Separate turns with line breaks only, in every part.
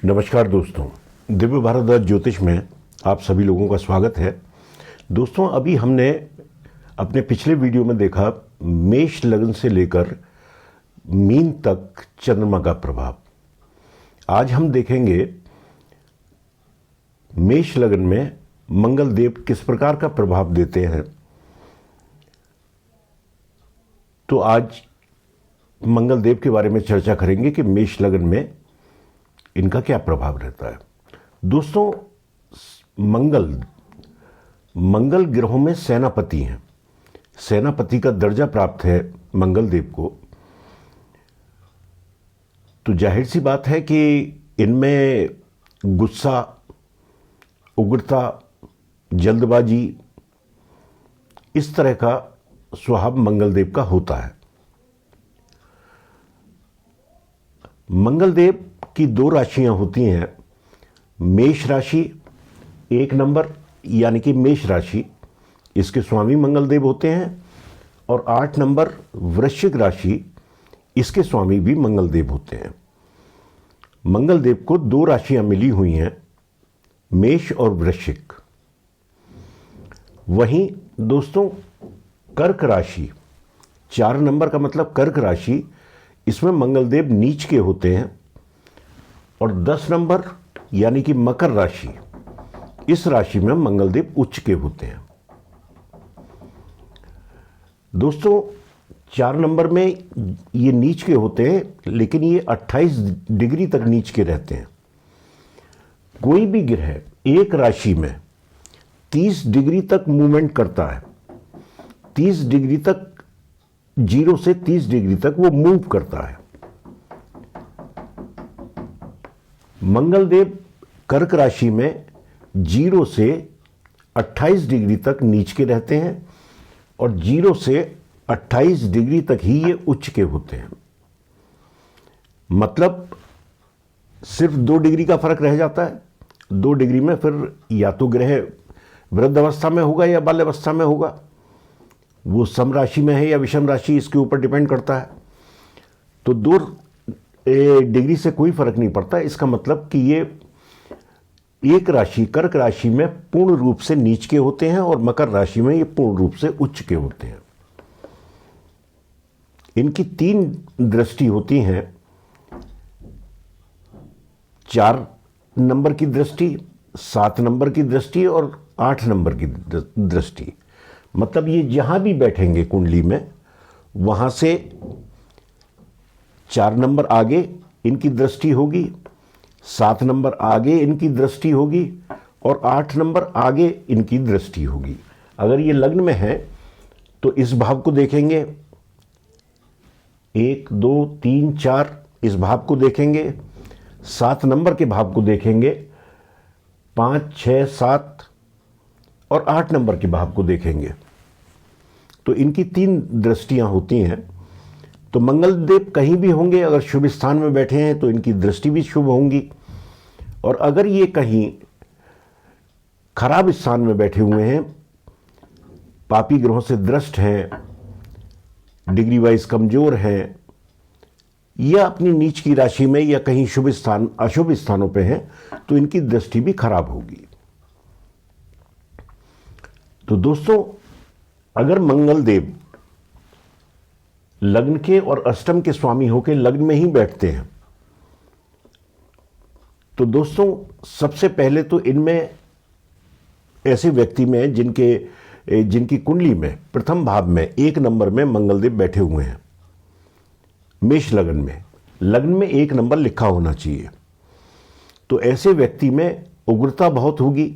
नमस्कार दोस्तों, दिव्य भारत ज्योतिष में आप सभी लोगों का स्वागत है। दोस्तों, अभी हमने अपने पिछले वीडियो में देखा मेष लग्न से लेकर मीन तक चंद्रमा का प्रभाव। आज हम देखेंगे मेष लग्न में मंगल देव किस प्रकार का प्रभाव देते हैं। तो आज मंगल देव के बारे में चर्चा करेंगे कि मेष लग्न में इनका क्या प्रभाव रहता है। दोस्तों, मंगल ग्रहों में सेनापति हैं। सेनापति का दर्जा प्राप्त है मंगल देव को। तो जाहिर सी बात है कि इनमें गुस्सा, उग्रता, जल्दबाजी, इस तरह का स्वभाव मंगल देव का होता है। मंगल देव की दो राशियां होती हैं, मेष राशि 1 नंबर यानी कि मेष राशि, इसके स्वामी मंगल देव होते हैं, और 8 नंबर वृश्चिक राशि, इसके स्वामी भी मंगल देव होते हैं। मंगल देव को दो राशियां मिली हुई हैं, मेष और वृश्चिक। वहीं दोस्तों, कर्क राशि 4 नंबर का मतलब कर्क राशि, इसमें मंगल देव नीच के होते हैं, और 10 नंबर यानी कि मकर राशि, इस राशि में मंगल देव उच्च के होते हैं। दोस्तों, 4 नंबर में ये नीच के होते हैं, लेकिन ये 28 डिग्री तक नीच के रहते हैं। कोई भी ग्रह एक राशि में 30 डिग्री तक मूवमेंट करता है, 30 डिग्री तक, 0 से 30 डिग्री तक वो मूव करता है। मंगल देव कर्क राशि में 0 से 28 डिग्री तक नीच के रहते हैं, और 0 से 28 डिग्री तक ही ये उच्च के होते हैं। मतलब सिर्फ 2 डिग्री का फर्क रह जाता है। 2 डिग्री में फिर या तो ग्रह वृद्ध अवस्था में होगा या बाल्य अवस्था में होगा, वो सम राशि में है या विषम राशि, इसके ऊपर डिपेंड करता है। तो 2 डिग्री से कोई फर्क नहीं पड़ता। इसका मतलब कि ये एक राशि कर्क राशि में पूर्ण रूप से नीच के होते हैं, और मकर राशि में ये पूर्ण रूप से उच्च के होते हैं। इनकी 3 दृष्टि होती हैं, 4 नंबर की दृष्टि, 7 नंबर की दृष्टि और 8 नंबर की दृष्टि। मतलब ये जहां भी बैठेंगे कुंडली में, वहां से 4 नंबर आगे इनकी दृष्टि होगी, 7 नंबर आगे इनकी दृष्टि होगी, और 8 नंबर आगे इनकी दृष्टि होगी। अगर ये लग्न में है तो इस भाव को देखेंगे, 1 2 3 4 इस भाव को देखेंगे, 7 नंबर के भाव को देखेंगे, 5 6 7 और 8 नंबर के भाव को देखेंगे। तो इनकी 3 दृष्टियां होती हैं। तो मंगल देव कहीं भी होंगे, अगर शुभ स्थान में बैठे हैं तो इनकी दृष्टि भी शुभ होंगी, और अगर ये कहीं खराब स्थान में बैठे हुए हैं, पापी ग्रहों से दृष्ट हैं, डिग्री वाइज कमजोर हैं, या अपनी नीच की राशि में या कहीं शुभ स्थान अशुभ स्थानों पे हैं, तो इनकी दृष्टि भी खराब होगी। तो दोस्तों, अगर मंगल देव लग्न के और अष्टम के स्वामी होकर लग्न में ही बैठते हैं, तो दोस्तों सबसे पहले तो इनमें ऐसे व्यक्ति में जिनकी कुंडली में प्रथम भाव में 1 नंबर में मंगल देव बैठे हुए हैं, मेष लग्न में 1 नंबर लिखा होना चाहिए। तो ऐसे व्यक्ति में उग्रता बहुत होगी,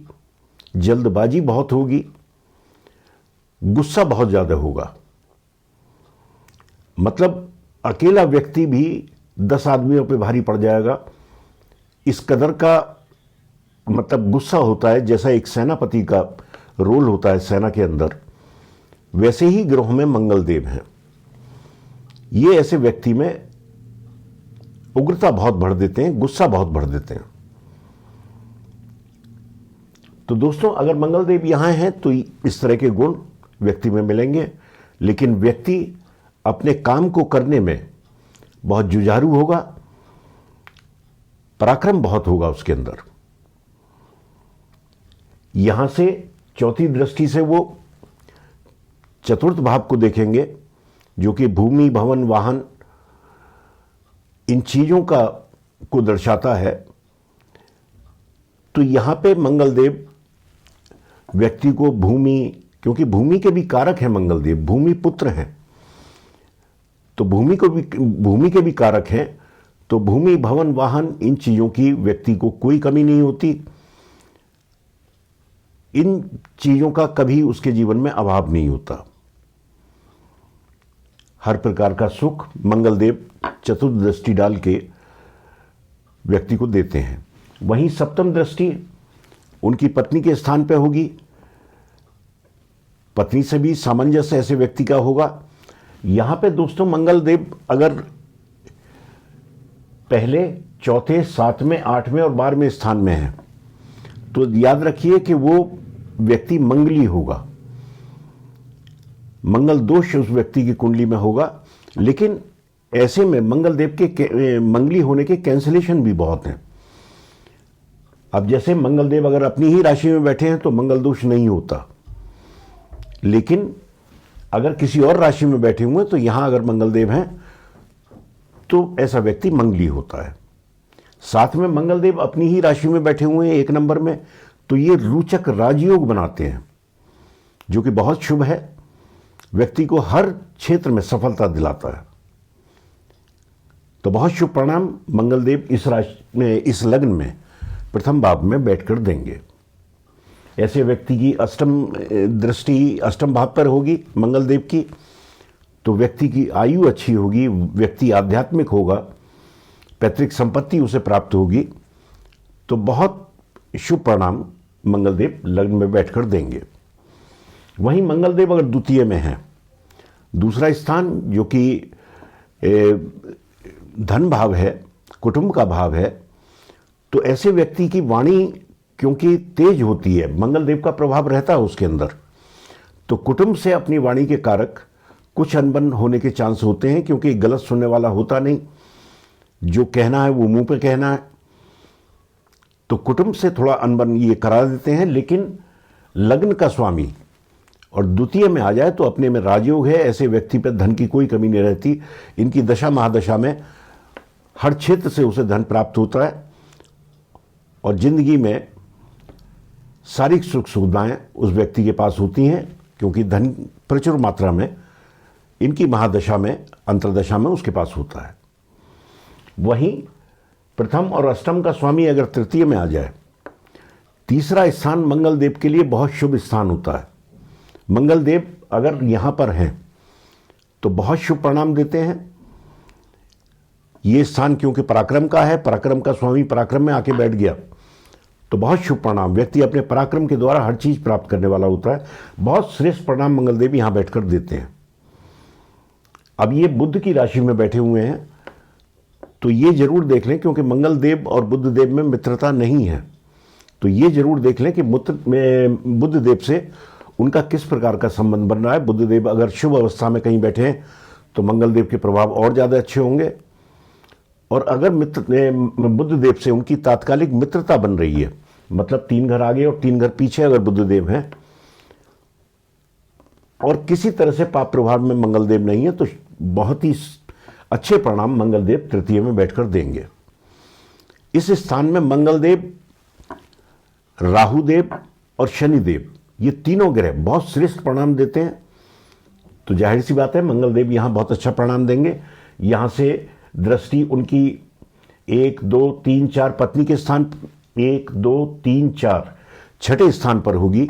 जल्दबाजी बहुत होगी, गुस्सा बहुत ज्यादा होगा। मतलब अकेला व्यक्ति भी 10 आदमियों पे भारी पड़ जाएगा, इस कदर का मतलब गुस्सा होता है। जैसा एक सेनापति का रोल होता है सेना के अंदर, वैसे ही ग्रहों में मंगल देव हैं। ये ऐसे व्यक्ति में उग्रता बहुत भर देते हैं, गुस्सा बहुत भर देते हैं। तो दोस्तों, अगर मंगल देव यहां हैं तो इस तरह के गुण व्यक्ति में मिलेंगे, लेकिन व्यक्ति अपने काम को करने में बहुत जुझारू होगा, पराक्रम बहुत होगा उसके अंदर। यहां से चौथी दृष्टि से वो चतुर्थ भाव को देखेंगे, जो कि भूमि, भवन, वाहन, इन चीजों का को दर्शाता है। तो यहां पे मंगलदेव व्यक्ति को भूमि, क्योंकि भूमि के भी कारक हैं मंगलदेव, भूमि पुत्र हैं, तो भूमि के भी कारक हैं। तो भूमि, भवन, वाहन, इन चीजों की व्यक्ति को कोई कमी नहीं होती। इन चीजों का कभी उसके जीवन में अभाव नहीं होता। हर प्रकार का सुख मंगलदेव चतुर्थ दृष्टि डाल के व्यक्ति को देते हैं। वहीं सप्तम दृष्टि उनकी पत्नी के स्थान पर होगी। पत्नी से भी सामंजस्य ऐसे व्यक्ति का होगा। यहां पे दोस्तों मंगलदेव अगर पहले, चौथे, सातवें, आठवें और 12वें स्थान में है तो याद रखिए कि वो व्यक्ति मंगली होगा, मंगल दोष उस व्यक्ति की कुंडली में होगा। लेकिन ऐसे में मंगलदेव के मंगली होने के कैंसिलेशन भी बहुत हैं। अब जैसे मंगलदेव अगर अपनी ही राशि में बैठे हैं तो मंगल दोष नहीं होता, लेकिन अगर किसी और राशि में बैठे हुए तो यहां अगर मंगलदेव हैं तो ऐसा व्यक्ति मंगली होता है। साथ में मंगलदेव अपनी ही राशि में बैठे हुए हैं 1 नंबर में, तो ये रोचक राजयोग बनाते हैं, जो कि बहुत शुभ है, व्यक्ति को हर क्षेत्र में सफलता दिलाता है। तो बहुत शुभ परिणाम मंगलदेव इस राशि में, इस लग्न में प्रथम भाव में बैठकर देंगे। ऐसे व्यक्ति की अष्टम दृष्टि अष्टम भाव पर होगी मंगलदेव की, तो व्यक्ति की आयु अच्छी होगी, व्यक्ति आध्यात्मिक होगा, पैतृक संपत्ति उसे प्राप्त होगी। तो बहुत शुभ परिणाम मंगलदेव लग्न में बैठकर देंगे। वहीं मंगलदेव अगर द्वितीय में है, दूसरा स्थान जो कि धन भाव है, कुटुंब का भाव है, तो ऐसे व्यक्ति की वाणी क्योंकि तेज होती है, मंगलदेव का प्रभाव रहता है उसके अंदर, तो कुटुंब से अपनी वाणी के कारक कुछ अनबन होने के चांस होते हैं, क्योंकि गलत सुनने वाला होता नहीं, जो कहना है वो मुंह पे कहना है। तो कुटुंब से थोड़ा अनबन ये करा देते हैं। लेकिन लग्न का स्वामी और द्वितीय में आ जाए तो अपने में राजयोग है, ऐसे व्यक्ति पर धन की कोई कमी नहीं रहती। इनकी दशा महादशा में हर क्षेत्र से उसे धन प्राप्त होता है और जिंदगी में सारी सुख सुविधाएं उस व्यक्ति के पास होती हैं, क्योंकि धन प्रचुर मात्रा में इनकी महादशा में, अंतरदशा में उसके पास होता है। वहीं प्रथम और अष्टम का स्वामी अगर तृतीय में आ जाए, तीसरा स्थान मंगलदेव के लिए बहुत शुभ स्थान होता है। मंगलदेव अगर यहां पर हैं तो बहुत शुभ परिणाम देते हैं। ये स्थान क्योंकि पराक्रम का है, पराक्रम का स्वामी पराक्रम में आके बैठ गया, तो बहुत शुभ परिणाम, व्यक्ति अपने पराक्रम के द्वारा हर चीज प्राप्त करने वाला होता है। बहुत श्रेष्ठ परिणाम मंगलदेव यहां बैठकर देते हैं। अब ये बुध की राशि में बैठे हुए हैं, तो ये जरूर देख लें, क्योंकि मंगलदेव और बुधदेव में मित्रता नहीं है, तो ये जरूर देख लें कि बुधदेव से उनका किस प्रकार का संबंध बन रहा है। बुधदेव अगर शुभ अवस्था में कहीं बैठे हैं तो मंगलदेव के प्रभाव और ज़्यादा अच्छे होंगे। और अगर बुधदेव से उनकी तात्कालिक मित्रता बन रही है, मतलब 3 घर आगे और 3 घर पीछे अगर बुधदेव हैं और किसी तरह से पाप प्रभाव में मंगलदेव नहीं है, तो बहुत ही अच्छे परिणाम मंगलदेव तृतीय में बैठकर देंगे। इस स्थान में मंगलदेव, राहुदेव और शनिदेव, ये तीनों ग्रह बहुत श्रेष्ठ परिणाम देते हैं। तो जाहिर सी बात है मंगलदेव यहां बहुत अच्छा परिणाम देंगे। यहां से दृष्टि उनकी 1, 2, 3, 4 पत्नी के स्थान 1, 2, 3, 4 छठे स्थान पर होगी।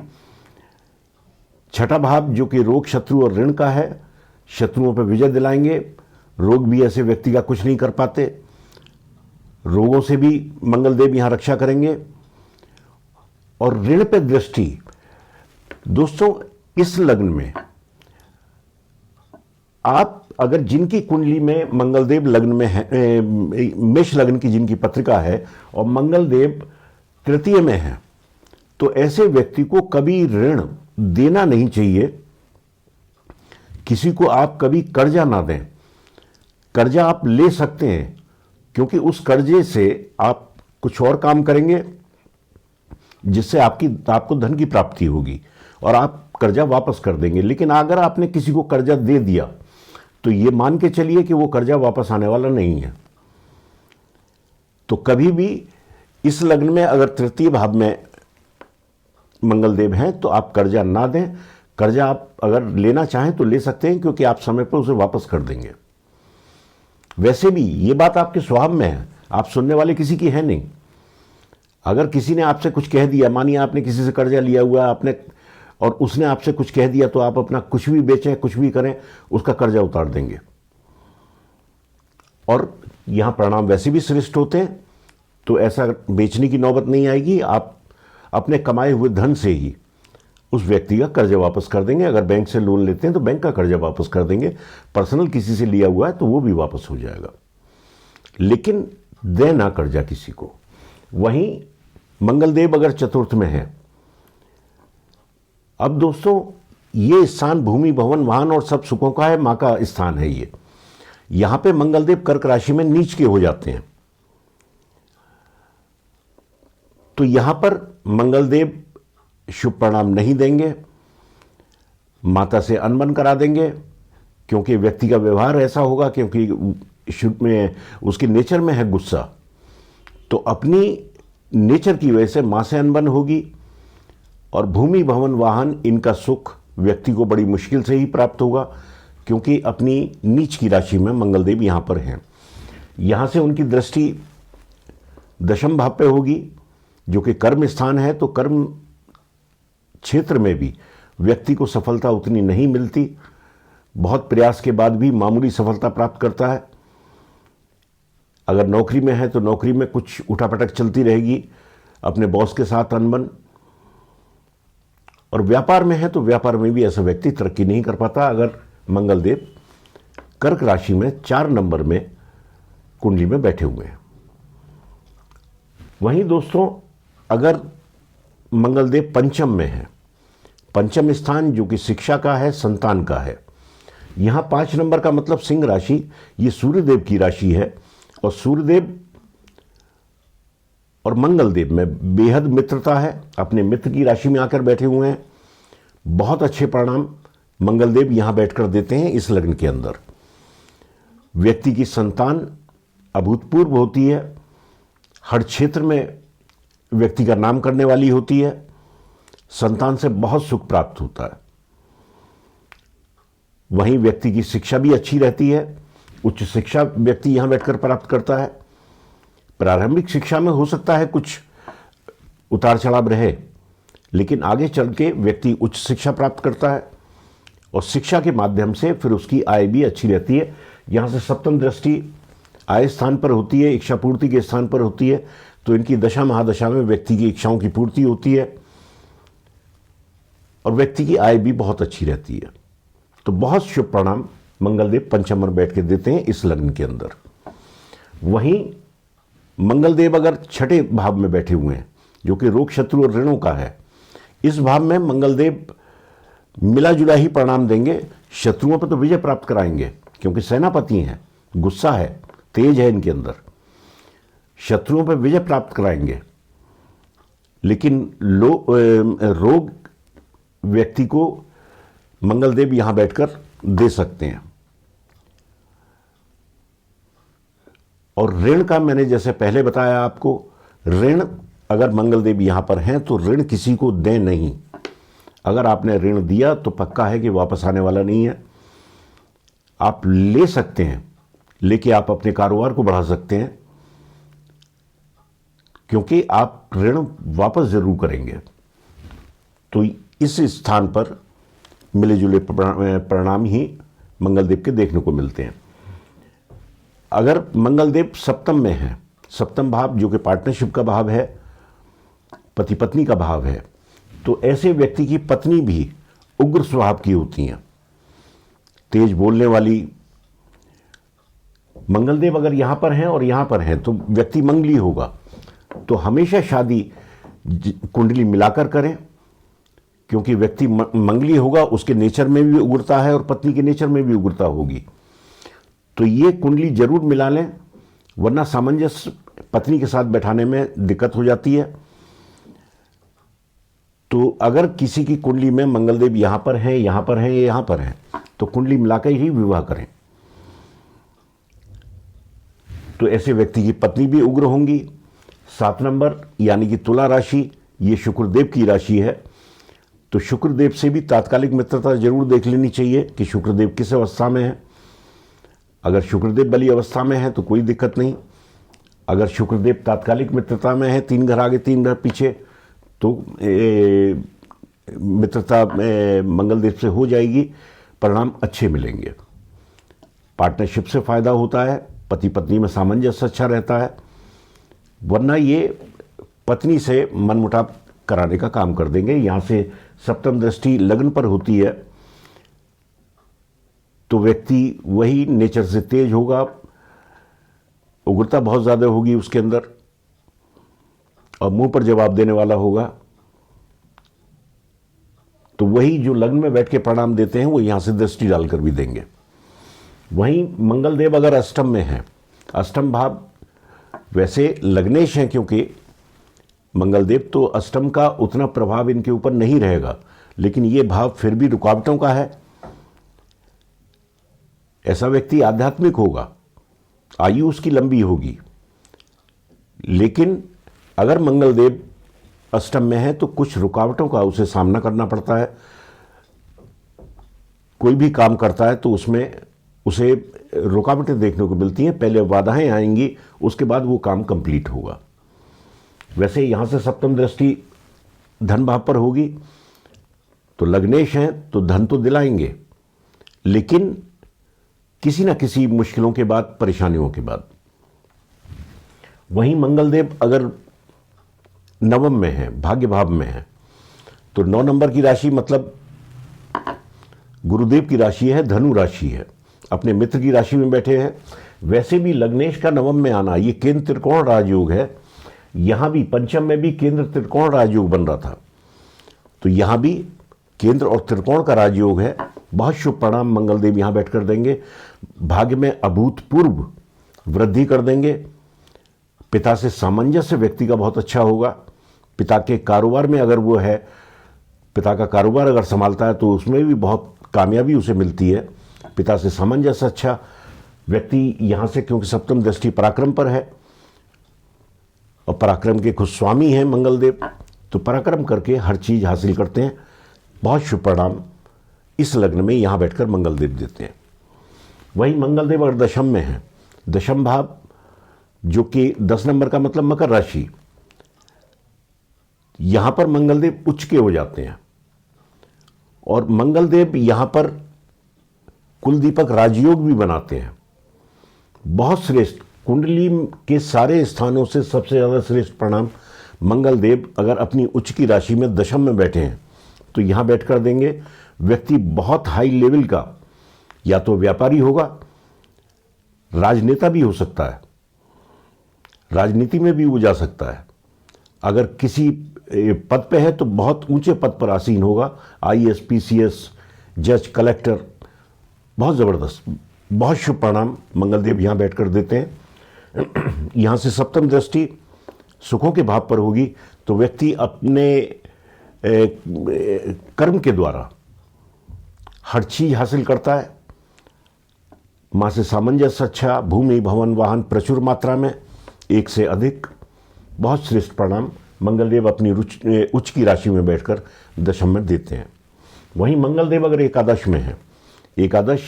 छठा भाव जो कि रोग, शत्रु और ऋण का है, शत्रुओं पर विजय दिलाएंगे। रोग भी ऐसे व्यक्ति का कुछ नहीं कर पाते, रोगों से भी मंगलदेव यहां रक्षा करेंगे। और ऋण पे दृष्टि, दोस्तों इस लग्न में आप अगर जिनकी कुंडली में मंगलदेव लग्न में है, मेष लग्न की जिनकी पत्रिका है और मंगलदेव तृतीय में है, तो ऐसे व्यक्ति को कभी ऋण देना नहीं चाहिए। किसी को आप कभी कर्जा ना दें। कर्जा आप ले सकते हैं, क्योंकि उस कर्जे से आप कुछ और काम करेंगे जिससे आपको धन की प्राप्ति होगी और आप कर्जा वापस कर देंगे। लेकिन अगर आपने किसी को कर्जा दे दिया तो ये मान के चलिए कि वो कर्जा वापस आने वाला नहीं है। तो कभी भी इस लग्न में अगर तृतीय भाव में मंगलदेव हैं तो आप कर्जा ना दें। कर्जा आप अगर लेना चाहें तो ले सकते हैं, क्योंकि आप समय पर उसे वापस कर देंगे। वैसे भी ये बात आपके स्वभाव में है, आप सुनने वाले किसी की है नहीं। अगर किसी ने आपसे कुछ कह दिया, मानिए आपने किसी से कर्जा लिया हुआ आपने, और उसने आपसे कुछ कह दिया, तो आप अपना कुछ भी बेचें, कुछ भी करें, उसका कर्जा उतार देंगे। और यहां परिणाम वैसे भी श्रेष्ठ होते हैं, तो ऐसा बेचने की नौबत नहीं आएगी। आप अपने कमाए हुए धन से ही उस व्यक्ति का कर्जा वापस कर देंगे। अगर बैंक से लोन लेते हैं तो बैंक का कर्जा वापस कर देंगे। पर्सनल किसी से लिया हुआ है तो वो भी वापस हो जाएगा, लेकिन देना कर्जा किसी को। वहीं मंगलदेव अगर चतुर्थ में है, अब दोस्तों ये स्थान भूमि भवन वाहन और सब सुखों का है, मां का स्थान है ये। यहां पे मंगलदेव कर्क राशि में नीच के हो जाते हैं, तो यहां पर मंगलदेव शुभ परिणाम नहीं देंगे, माता से अनबन करा देंगे, क्योंकि व्यक्ति का व्यवहार ऐसा होगा, क्योंकि शुभ में उसके नेचर में है गुस्सा, तो अपनी नेचर की वजह से मां से अनबन होगी। और भूमि भवन वाहन इनका सुख व्यक्ति को बड़ी मुश्किल से ही प्राप्त होगा, क्योंकि अपनी नीच की राशि में मंगलदेव यहां पर हैं। यहां से उनकी दृष्टि दशम भाव पे होगी, जो कि कर्म स्थान है, तो कर्म क्षेत्र में भी व्यक्ति को सफलता उतनी नहीं मिलती। बहुत प्रयास के बाद भी मामूली सफलता प्राप्त करता है। अगर नौकरी में है तो नौकरी में कुछ उठापटक चलती रहेगी, अपने बॉस के साथ अनबन। और व्यापार में है तो व्यापार में भी ऐसा व्यक्ति तरक्की नहीं कर पाता, अगर मंगलदेव कर्क राशि में 4 नंबर में कुंडली में बैठे हुए हैं। वहीं दोस्तों अगर मंगलदेव पंचम में है, पंचम स्थान जो कि शिक्षा का है, संतान का है, यहां 5 नंबर का मतलब सिंह राशि, ये सूर्यदेव की राशि है। और सूर्यदेव और मंगलदेव में बेहद मित्रता है, अपने मित्र की राशि में आकर बैठे हुए हैं। बहुत अच्छे परिणाम मंगलदेव यहां बैठकर देते हैं। इस लग्न के अंदर व्यक्ति की संतान अभूतपूर्व होती है, हर क्षेत्र में व्यक्ति का नाम करने वाली होती है, संतान से बहुत सुख प्राप्त होता है। वहीं व्यक्ति की शिक्षा भी अच्छी रहती है, उच्च शिक्षा व्यक्ति यहां बैठकर प्राप्त करता है। प्रारंभिक शिक्षा में हो सकता है कुछ उतार चढ़ाव रहे, लेकिन आगे चल के व्यक्ति उच्च शिक्षा प्राप्त करता है, और शिक्षा के माध्यम से फिर उसकी आय भी अच्छी रहती है। यहां से सप्तम दृष्टि आय स्थान पर होती है, इच्छा पूर्ति के स्थान पर होती है, तो इनकी दशा महादशा में व्यक्ति की इच्छाओं की पूर्ति होती है और व्यक्ति की आय भी बहुत अच्छी रहती है। तो बहुत शुभ परिणाम मंगलदेव पंचम में बैठ के देते हैं इस लग्न के अंदर। वहीं मंगलदेव अगर छठे भाव में बैठे हुए हैं, जो कि रोग शत्रु और ऋणों का है, इस भाव में मंगलदेव मिला जुला ही परिणाम देंगे। शत्रुओं पर तो विजय प्राप्त कराएंगे, क्योंकि सेनापति हैं, गुस्सा है, तेज है इनके अंदर, शत्रुओं पर विजय प्राप्त कराएंगे। लेकिन रोग व्यक्ति को मंगलदेव यहां बैठकर दे सकते हैं। और ऋण का मैंने जैसे पहले बताया आपको, ऋण अगर मंगलदेव यहां पर हैं तो ऋण किसी को दें नहीं। अगर आपने ऋण दिया तो पक्का है कि वापस आने वाला नहीं है। आप ले सकते हैं, लेके आप अपने कारोबार को बढ़ा सकते हैं, क्योंकि आप ऋण वापस जरूर करेंगे। तो इस स्थान पर मिले जुले परिणाम ही मंगलदेव के देखने को मिलते हैं। अगर मंगलदेव सप्तम में है, सप्तम भाव जो कि पार्टनरशिप का भाव है, पति पत्नी का भाव है, तो ऐसे व्यक्ति की पत्नी भी उग्र स्वभाव की होती हैं, तेज बोलने वाली। मंगलदेव अगर यहां पर हैं और यहां पर हैं तो व्यक्ति मंगली होगा। तो हमेशा शादी कुंडली मिलाकर करें, क्योंकि व्यक्ति मंगली होगा, उसके नेचर में भी उग्रता है और पत्नी के नेचर में भी उग्रता होगी। तो ये कुंडली जरूर मिला लें, वरना सामंजस्य पत्नी के साथ बैठाने में दिक्कत हो जाती है। तो अगर किसी की कुंडली में मंगलदेव यहां पर हैं, यहां पर हैं, यहां पर हैं, तो कुंडली मिलाकर ही विवाह करें। तो ऐसे व्यक्ति की पत्नी भी उग्र होंगी। 7 नंबर यानी कि तुला राशि, ये शुक्रदेव की राशि है। तो शुक्रदेव से भी तात्कालिक मित्रता जरूर देख लेनी चाहिए कि शुक्रदेव किस अवस्था में है। अगर शुक्रदेव बली अवस्था में है तो कोई दिक्कत नहीं। अगर शुक्रदेव तात्कालिक मित्रता में है, 3 घर आगे 3 घर पीछे, तो मित्रता मंगलदेव से हो जाएगी, परिणाम अच्छे मिलेंगे। पार्टनरशिप से फायदा होता है, पति पत्नी में सामंजस्य अच्छा रहता है। वरना ये पत्नी से मनमुटाव कराने का काम कर देंगे। यहां से सप्तम दृष्टि लग्न पर होती है तो व्यक्ति वही नेचर से तेज होगा, उग्रता बहुत ज्यादा होगी उसके अंदर, और मुंह पर जवाब देने वाला होगा। तो वही जो लग्न में बैठ के परिणाम देते हैं वो यहां से दृष्टि डालकर भी देंगे। वहीं मंगलदेव अगर अष्टम में है, अष्टम भाव वैसे लग्नेश हैं, क्योंकि मंगलदेव तो अष्टम का उतना प्रभाव इनके ऊपर नहीं रहेगा, लेकिन ये भाव फिर भी रुकावटों का है। ऐसा व्यक्ति आध्यात्मिक होगा, आयु उसकी लंबी होगी, लेकिन अगर मंगलदेव अष्टम में है तो कुछ रुकावटों का उसे सामना करना पड़ता है। कोई भी काम करता है तो उसमें उसे रुकावटें देखने को मिलती हैं। पहले बाधाएं आएंगी, उसके बाद वो काम कंप्लीट होगा। वैसे यहां से सप्तम दृष्टि धन भाव पर होगी, तो लग्नेश हैं तो धन तो दिलाएंगे, लेकिन किसी ना किसी मुश्किलों के बाद, परेशानियों के बाद। वहीं मंगलदेव अगर नवम में है, भाग्य भाव में है, तो 9 नंबर की राशि मतलब गुरुदेव की राशि है, धनु राशि है, अपने मित्र की राशि में बैठे हैं। वैसे भी लग्नेश का नवम में आना, ये केंद्र त्रिकोण राजयोग है। यहां भी पंचम में भी केंद्र त्रिकोण राजयोग बन रहा था, तो यहां भी केंद्र और त्रिकोण का राजयोग है। बहुत शुभ परिणाम मंगलदेव यहां बैठकर देंगे। भाग्य में अभूतपूर्व वृद्धि कर देंगे। पिता से सामंजस्य व्यक्ति का बहुत अच्छा होगा। पिता के कारोबार में अगर वो है, पिता का कारोबार अगर संभालता है तो उसमें भी बहुत कामयाबी उसे मिलती है। पिता से सामंजस्य अच्छा व्यक्ति यहां से, क्योंकि सप्तम दृष्टि पराक्रम पर है और पराक्रम के खुद स्वामी हैं मंगलदेव, तो पराक्रम करके हर चीज हासिल करते हैं। बहुत शुभ परिणाम इस लग्न में यहां बैठकर मंगलदेव देते हैं। वहीं मंगलदेव अगर दशम में है, दशम भाव जो कि 10 नंबर का मतलब मकर राशि, यहां पर मंगलदेव उच्च के हो जाते हैं। और मंगलदेव यहां पर कुलदीपक राजयोग भी बनाते हैं। बहुत श्रेष्ठ, कुंडली के सारे स्थानों से सबसे ज्यादा श्रेष्ठ परिणाम मंगलदेव अगर अपनी उच्च की राशि में दशम में बैठे हैं तो यहां बैठकर देंगे। व्यक्ति बहुत हाई लेवल का या तो व्यापारी होगा, राजनेता भी हो सकता है, राजनीति में भी वो जा सकता है। अगर किसी पद पे है तो बहुत ऊंचे पद पर आसीन होगा, आईएएस, पीसीएस, जज, कलेक्टर, बहुत जबरदस्त। बहुत शुभ परिणाम मंगलदेव यहां बैठकर देते हैं। यहां से सप्तम दृष्टि सुखों के भाव पर होगी, तो व्यक्ति अपने कर्म के द्वारा हर चीज हासिल करता है। मां से सामंजस्य अच्छा, भूमि, भवन, वाहन प्रचुर मात्रा में, एक से अधिक। बहुत श्रेष्ठ परिणाम मंगलदेव अपनी उच्च की राशि में बैठकर दशम में देते हैं। वहीं मंगलदेव अगर एकादश में है, एकादश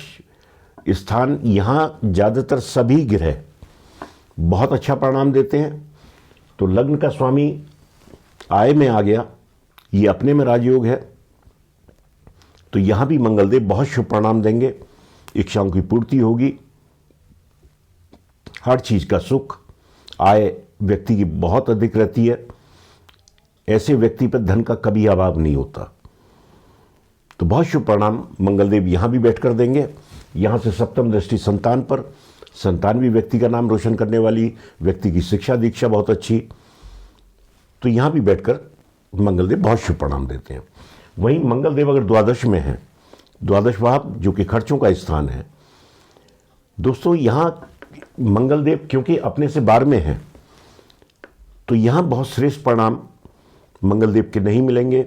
स्थान, यहां ज्यादातर सभी ग्रह बहुत अच्छा परिणाम देते हैं। तो लग्न का स्वामी आय में आ गया, ये अपने में राजयोग है, तो यहां भी मंगलदेव बहुत शुभ परिणाम देंगे। इच्छाओं की पूर्ति होगी, हर चीज का सुख, आय व्यक्ति की बहुत अधिक रहती है। ऐसे व्यक्ति पर धन का कभी अभाव नहीं होता। तो बहुत शुभ परिणाम मंगलदेव यहां भी बैठकर देंगे। यहां से सप्तम दृष्टि संतान पर, संतान भी व्यक्ति का नाम रोशन करने वाली, व्यक्ति की शिक्षा दीक्षा बहुत अच्छी, तो यहां भी बैठकर मंगलदेव बहुत शुभ परिणाम देते हैं। वहीं मंगलदेव अगर द्वादश में है, द्वादश भाव जो कि खर्चों का स्थान है, दोस्तों यहां मंगलदेव क्योंकि अपने से 12 में है, तो यहां बहुत श्रेष्ठ परिणाम मंगलदेव के नहीं मिलेंगे।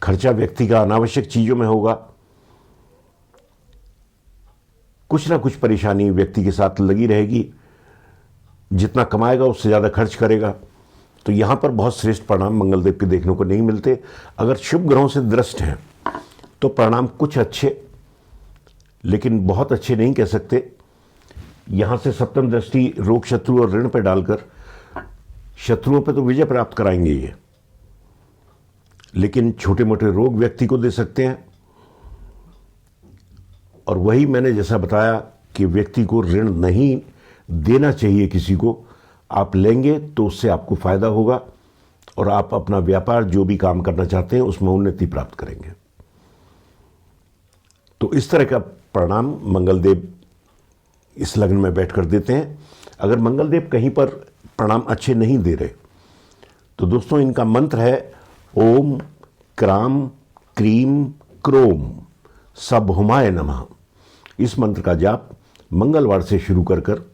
खर्चा व्यक्ति का अनावश्यक चीजों में होगा, कुछ ना कुछ परेशानी व्यक्ति के साथ लगी रहेगी, जितना कमाएगा उससे ज्यादा खर्च करेगा। तो यहां पर बहुत श्रेष्ठ परिणाम मंगलदेव के देखने को नहीं मिलते। अगर शुभ ग्रहों से दृष्ट हैं तो परिणाम कुछ अच्छे, लेकिन बहुत अच्छे नहीं कह सकते। यहां से सप्तम दृष्टि रोग, शत्रु और ऋण पर डालकर शत्रुओं पर तो विजय प्राप्त कराएंगे ये, लेकिन छोटे मोटे रोग व्यक्ति को दे सकते हैं। और वही मैंने जैसा बताया कि व्यक्ति को ऋण नहीं देना चाहिए किसी को। आप लेंगे तो उससे आपको फायदा होगा और आप अपना व्यापार जो भी काम करना चाहते हैं उसमें उन्नति प्राप्त करेंगे। तो इस तरह का परिणाम मंगलदेव इस लग्न में बैठकर देते हैं। अगर मंगलदेव कहीं पर परिणाम अच्छे नहीं दे रहे तो दोस्तों इनका मंत्र है ओम क्राम क्रीम क्रोम सबहुमाय नमः। इस मंत्र का जाप मंगलवार से शुरू कर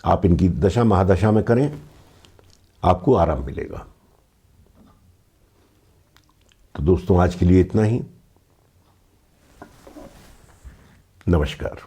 आप इनकी दशा महादशा में करें, आपको आराम मिलेगा। तो दोस्तों आज के लिए इतना ही। नमस्कार।